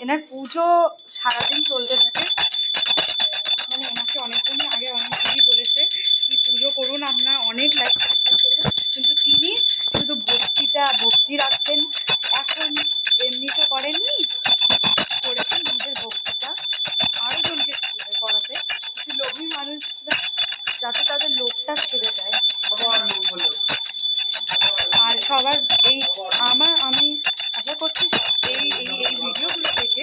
এনার পুজো সারাদিন চলতে থাকে। মানে এনাকে অনেকদিনই আগে অনেকদিনই বলেছে কি পুজো করুন, আপনার অনেক লাইক সাবস্ক্রাইব করবেন, কিন্তু তিনি শুধু ভক্তি রাখতেন। এখন এমনি তো করেননি, করেছেন নিজের ভক্তিটা আরও জনকে করাতে, কিছু লোভী মানুষরা যাতে তাদের লোভটা ছেড়ে দেয়। আর সবার আমি আশা করছি এই ভিডিওগুলো থেকে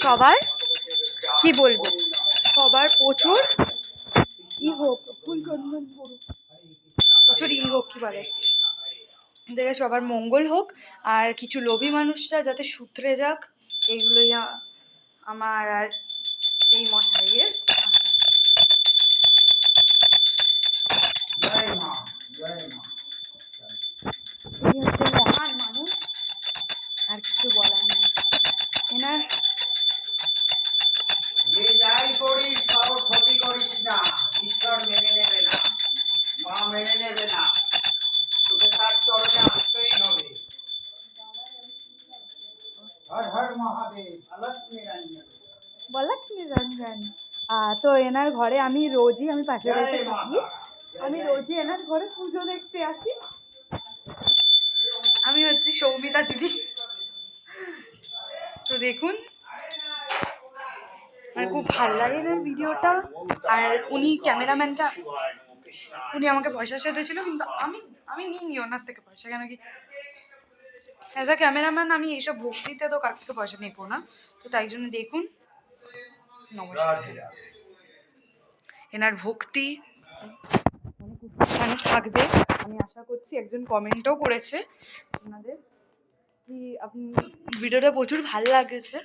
সবার কি বলবো, সবার প্রচুর হোক, ফুল চন্দন করুক, প্রচুর হোক, কি বলে, দেখে সবার মঙ্গল হোক। আর কিছু লোভী মানুষরা যাতে শুধরে যাক, এইগুলোই আমার আর এই মশাইয়ের মহান মানুষ, আর কিছু বলার নেই। এনার যে যাই করিস কারো ক্ষতি করিস না, ঈশ্বর মেনে নেবে না, মা মেনে নেবে না, তোকে তার চরণে আসতেই হবে। হর হর মহাদেব, অলক নিরঞ্জন, বলাক নিরঞ্জন। তো এনার ঘরে আমি পাশে বসে থাকি, আমি রোজই এনার ঘরে পুজো দেখতে আসি। আমি হচ্ছি সৌমিতা দিদি। তো দেখুন, আমার খুব ভালো লাগে এনার ভিডিওটা। আর উনি ক্যামেরাম্যানটা, উনি আমাকে পয়সা চেয়েছিল, কিন্তু আমি নিইনি ওনার থেকে পয়সা, কেন কি অ্যাজ আ ক্যামেরাম্যান আমি এইসব ভক্তিতে তো কার থেকে পয়সা নেবো না। তো তাই জন্য দেখুন, নমস্কার। এনার ভক্তি অনেক থাকবে, আমি আশা করছি। একজন কমেন্টও করেছে ওনাদের কি আপনি ভিডিওটা প্রচুর ভালো লাগছে,